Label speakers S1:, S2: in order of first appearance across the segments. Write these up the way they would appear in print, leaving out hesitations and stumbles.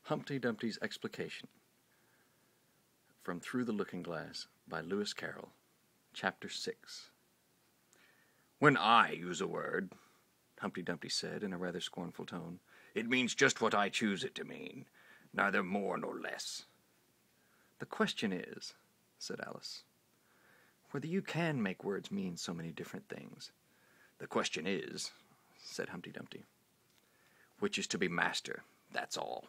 S1: Humpty Dumpty's Explication from Through the Looking-Glass by Lewis Carroll. Chapter 6. "When I use a word," Humpty Dumpty said in a rather scornful tone, "it means just what I choose it to mean, neither more nor less." "The question is," said Alice, "whether you can make words mean so many different things." "The question is," said Humpty Dumpty, "which is to be master, that's all."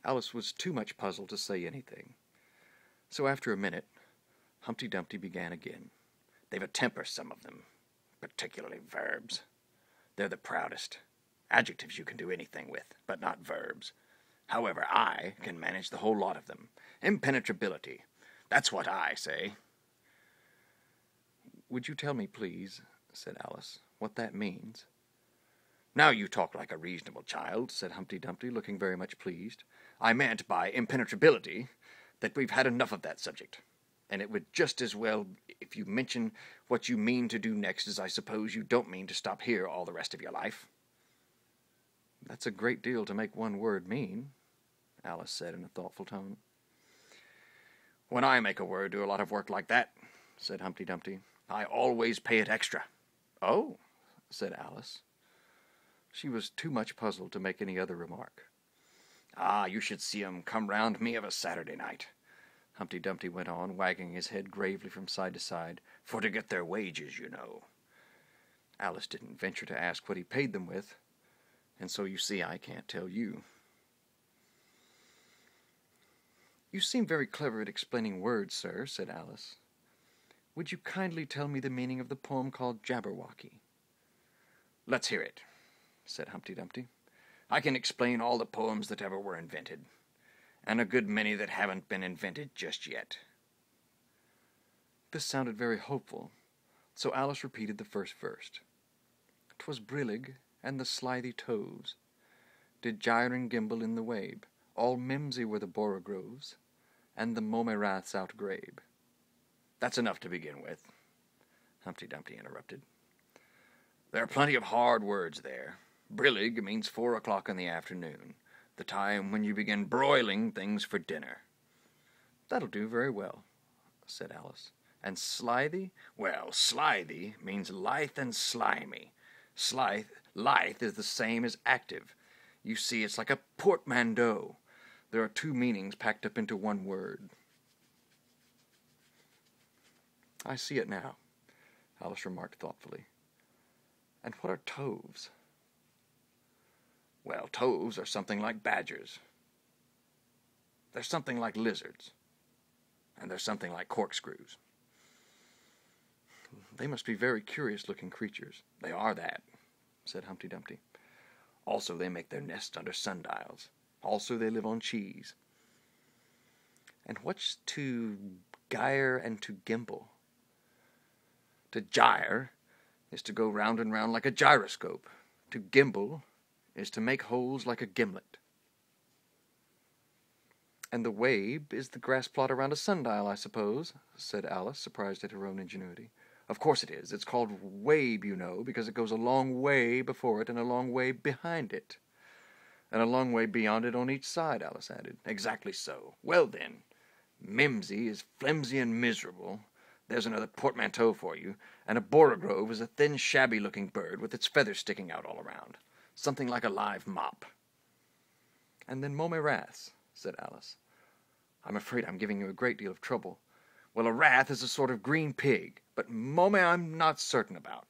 S1: Alice was too much puzzled to say anything. So after a minute, Humpty Dumpty began again. "They've a temper, some of them, particularly verbs. They're the proudest. Adjectives you can do anything with, but not verbs. However, I can manage the whole lot of them. Impenetrability. That's what I say." "Would you tell me, please," said Alice, "what that means?" "Now you talk like a reasonable child," said Humpty Dumpty, looking very much pleased. "I meant by impenetrability that we've had enough of that subject, and it would just as well if you mention what you mean to do next, as I suppose you don't mean to stop here all the rest of your life." "That's a great deal to make one word mean," Alice said in a thoughtful tone. "When I make a word do a lot of work like that," said Humpty Dumpty, "I always pay it extra." "Oh," said Alice. She was too much puzzled to make any other remark. "Ah, you should see 'em come round me of a Saturday night," Humpty Dumpty went on, wagging his head gravely from side to side, "for to get their wages, you know." Alice didn't venture to ask what he paid them with, and so you see I can't tell you. "You seem very clever at explaining words, sir," said Alice. "Would you kindly tell me the meaning of the poem called Jabberwocky?" "Let's hear it," said Humpty Dumpty. "I can explain all the poems that ever were invented, and a good many that haven't been invented just yet." This sounded very hopeful, so Alice repeated the first verse. "'Twas brillig, and the slithy toves did gyre and gimble in the wabe. All mimsy were the borogoves, and the momeraths outgrabe." "That's enough to begin with," Humpty Dumpty interrupted. "There are plenty of hard words there. Brillig means 4 o'clock in the afternoon, the time when you begin broiling things for dinner." "That'll do very well," said Alice. "And slithy?" "Well, slithy means lithe and slimy. Lithe is the same as active. You see, it's like a portmanteau. There are 2 meanings packed up into one word." "I see it now," Alice remarked thoughtfully. "And what are toves?" "Well, toves are something like badgers. They're something like lizards. And they're something like corkscrews." "They must be very curious-looking creatures." "They are that," said Humpty Dumpty. "Also they make their nest under sundials. Also they live on cheese." "And what's to gyre and to gimble?" "To gyre is to go round and round like a gyroscope. To gimble is to make holes like a gimlet." "And the wabe is the grass plot around a sundial, I suppose," said Alice, surprised at her own ingenuity. "Of course it is. It's called wabe, you know, because it goes a long way before it and a long way behind it." "And a long way beyond it on each side," Alice added. "Exactly so. Well then, mimsy is flimsy and miserable. There's another portmanteau for you. And a borogrove is a thin, shabby-looking bird with its feathers sticking out all around. Something like a live mop." "And then momeraths," said Alice. "I'm afraid I'm giving you a great deal of trouble." "Well, a rath is a sort of green pig, but mome I'm not certain about.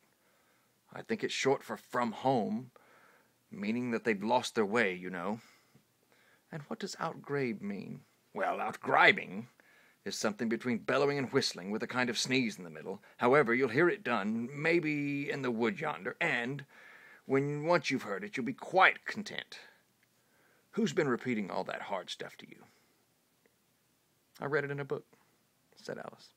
S1: I think it's short for from home, meaning that they've lost their way, you know." "And what does outgrabe mean?" "Well, outgribing is something between bellowing and whistling, with a kind of sneeze in the middle. However, you'll hear it done, maybe in the wood yonder, and when once you've heard it, you'll be quite content. Who's been repeating all that hard stuff to you?" "I read it in a book," said Alice.